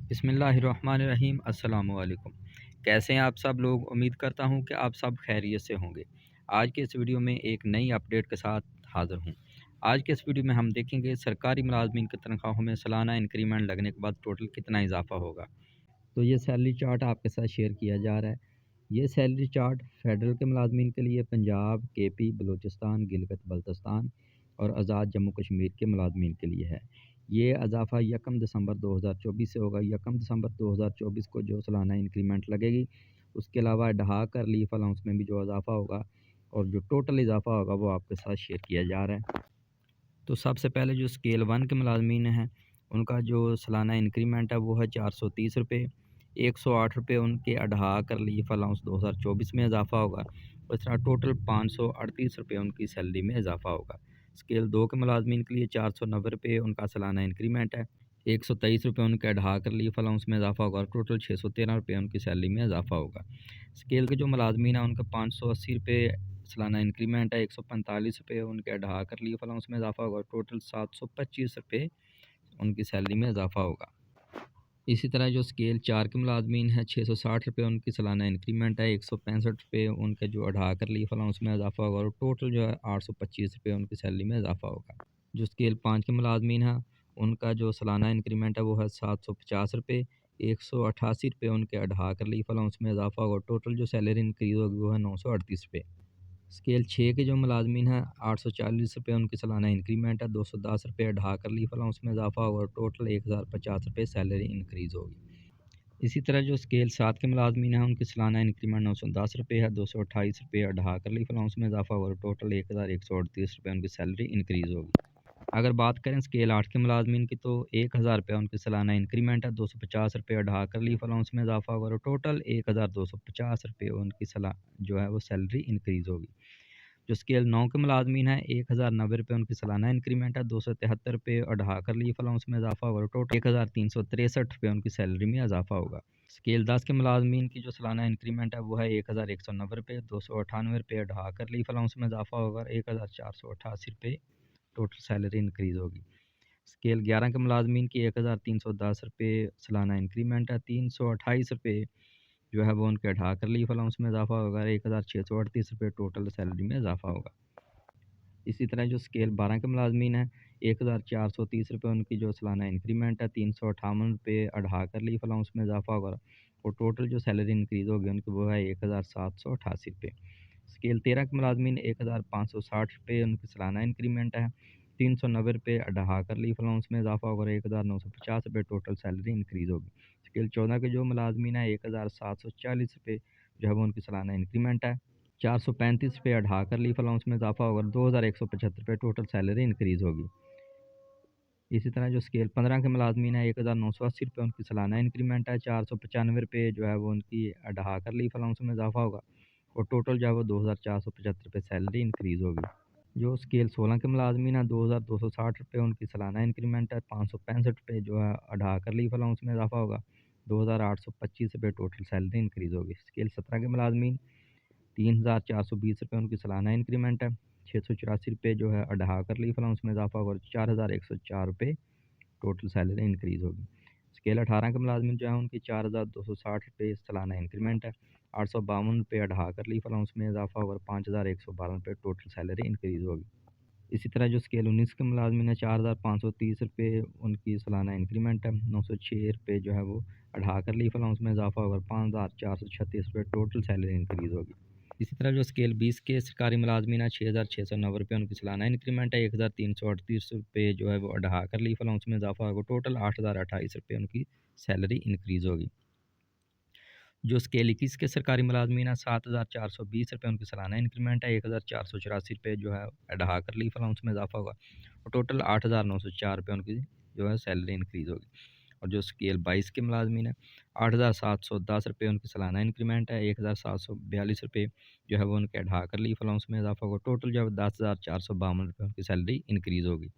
बिस्मिल्लाहिर्रहमानिर्रहीम अस्सलामु अलैकुम। कैसे हैं आप सब लोग? उम्मीद करता हूं कि आप सब खैरियत से होंगे। आज के इस वीडियो में एक नई अपडेट के साथ हाज़िर हूं। आज के इस वीडियो में हम देखेंगे सरकारी मुलाजमीन की तनख्वाहों में सालाना इंक्रीमेंट लगने के बाद टोटल कितना इजाफ़ा होगा। तो ये सैलरी चार्ट आपके साथ शेयर किया जा रहा है। ये सैलरी चार्ट फ़ेडरल के मुलाजमीन के लिए पंजाब, केपी, बलूचिस्तान, गिलगित-बल्तिस्तान और आज़ाद जम्मू कश्मीर के मुलाजमीन के लिए है। ये इज़ाफ़ा 1 दिसंबर 2024 से होगा। 1 दिसंबर 2024 को जो सालाना इंक्रीमेंट लगेगी, उसके अलावा ढहाकर लीफ अलाउंस में भी जो इज़ाफ़ा होगा और जो टोटल इज़ाफ़ा होगा वो आपके साथ शेयर किया जा रहा है। तो सबसे पहले जो स्केल 1 के मुलाजमीन हैं, उनका जो सालाना इंक्रीमेंट है वो है ₹430, ₹108 उनके अढ़ा कर लीफ अलाउंस 2024 में इजाफ़ा होगा। इस तरह टोटल ₹538 उनकी सैलरी में इजाफ़ा होगा। स्केल 2 के मुलाजमीन के लिए ₹490 उनका सालाना इंक्रीमेंट है। ₹123 उनके अढ़ा कर लीफ अलाउंस में इजाफ़ा होगा और टोटल ₹613 उनकी सैलरी में इजाफ़ा होगा। स्केल के जो मुलाजमीन हैं उनका ₹580 सालाना इंक्रीमेंट है। ₹145 उनके अढ़ा कर लीफ अलाउंस में इजाफ़ा होगा और टोटल ₹725 उनकी सैलरी में इजाफ़ा होगा। इसी तरह जो स्केल 4 के मुलाजमीन हैं, ₹660 उनकी सालाना इंक्रीमेंट है। ₹165 उनके जो अढ़ा कर लीफ अलाउंस में इजाफ़ा होगा और टोटल जो है ₹825 उनकी सैलरी में इजाफ़ा होगा। जो स्केल 5 के मुलाजमीन हैं, उनका जो सालाना इंक्रीमेंट है वो है ₹750, ₹188 उनके अढ़ा कर लीफ अलाउंस में इजाफ़ा होगा और टोटल जो सैलरी इंक्रीज़ होगी वो है ₹938। स्केल 6 के जो मुलाजमीन हैं, ₹840 उनकी सालाना इंक्रीमेंट है। ₹210 अढ़ा कर लीफ अलाउंस में इजाफ़ा होगा और टोटल ₹1050 सैलरी इंक्रीज़ होगी। इसी तरह जो स्केल 7 के मुलाजमीन हैं, उनकी सालाना इंक्रीमेंट ₹910 है। ₹228 अढ़ा कर लीफ अलाउंस में इजाफ़ा होगा और टोटल ₹1138 उनकी सैलरी इंक्रीज़ होगी। अगर बात करें स्केल 8 के मुलाजमीन की, तो ₹1000 उनकी सालाना इंक्रीमेंट है। ₹250 अढ़ा कर लीफ अलाउंस में इजाफ़ा होगा और टोटल ₹1250 उनकी सला जो है वो सैलरी इंक्रीज़ होगी। जो स्केल 9 के मुलाजमीन हैं, ₹1090 उनकी सालाना इंक्रीमेंट है। ₹273 अढ़ा कर लीफ अलाउंस में इजाफ़ा होगा और टोटल ₹1363 उनकी सैलरी में इजाफ़ा होगा। स्केल 10 के मुलाजमीन की जो सालाना इंक्रीमेंट है वो है ₹1190, ₹298 अढ़ा कर लीफ अलाउंस में इजाफ़ा होगा और ₹1488 टोटल सैलरी इंक्रीज़ होगी। स्केल 11 के मुलाजमीन की ₹1310 सालाना इंक्रीमेंट है। ₹328 जो है वो उनके अढ़ा कर लीफ अलाउंस में इजाफ़ा होगा। ₹1638 टोटल सैलरी में इजाफ़ा होगा। इसी तरह जो स्केल 12 के मुलाजमीन हैं, ₹1430 उनकी जो सालाना इंक्रीमेंट है। ₹358 अढ़ा कर लीफ अलाउंस में इजाफ़ा होगा और टोटल जो सैलरी इंक्रीज़ होगी उनकी वो है ₹1788। स्केल 13 के मुलाजमीन ₹1560 उनकी सालाना इंक्रीमेंट है। ₹390 अढ़ा कर लीफ अलाउंस में इजाफ़ा होगा और ₹1950 टोटल सैलरी इंक्रीज़ होगी। स्केल 14 के जो मुलाजमीन हैं, ₹1740 जो है वो उनकी सालाना इंक्रीमेंट है। ₹435 अढ़ा कर लीफ अलाउंस में इजाफ़ा होगा और ₹2175 टोटल सैलरी इंक्रीज़ होगी। इसी तरह जो स्केल 15 के मुलाजमीन हैं, ₹1980 उनकी सालाना इंक्रीमेंट है। ₹495 जो है वो उनकी अढ़ा कर लीफ अलाउंस में इजाफ़ा होगा और टोटल जो है वो ₹2475 सैलरी इंक्रीज़ होगी। जो स्केल 16 के मुलाजमीन हैं, ₹2260 उनकी सालाना इंक्रीमेंट है। ₹565 जो है अढ़ा कर लीफ अलाउंस में इजाफ़ा होगा। ₹2825 टोटल सैलरी इंक्रीज़ होगी। स्केल 17 के मुलाजमीन ₹3420 उनकी सालाना इंक्रीमेंट है। ₹684 जो है अढ़ा कर लीफ अलाउंस में इजाफ़ा होगा और ₹4104 टोटल सैलरी इंक्रीज़ होगी। स्केल 18 के मुलाजमीन जो हैं उनकी ₹4260 सालाना इंक्रीमेंट है। ₹852 अढ़ा कर लीफ अलाउंस में इजाफ़ा होगा और ₹5112 टोटल सैलरी इंक्रीज़ होगी। इसी तरह जो स्केल 19 के मुलाजमीन है, ₹4530 उनकी सालाना इंक्रीमेंट है। ₹906 जो है वो अढ़ा कर लीफ अलाउंस में इजाफ़ा होगा और ₹5436 टोटल सैलरी इंक्रीज़ होगी। इसी तरह जो स्केल 20 के सरकारी मुलाजमीन है, ₹6690 उनकी सालाना इंक्रीमेंट है। ₹1338 जो है वो अढ़ा कर लीफ अलाउंस में इजाफ़ा होगा, टोटल ₹8028 उनकी सैलरी इंक्रीज़ होगी। जो स्केल 21 के सरकारी मुलाजमीन है, ₹7420 उनकी सालाना इंक्रीमेंट है। ₹1484 जो है अढ़ा कर लीफ अलाउंस में इजाफ़ा होगा और टोटल ₹8904 उनकी जो है सैलरी इंक्रीज़ होगी। और जो स्केल 22 के मुलाजमीन है, ₹8710 उनकी सालाना इंक्रीमेंट है। ₹1742 जो है वो उनके अढ़ा कर लीफ अलाउंस में इजाफ़ा होगा, टोटल जो है ₹10,452 उनकी सैलरी इंक्रीज़ होगी।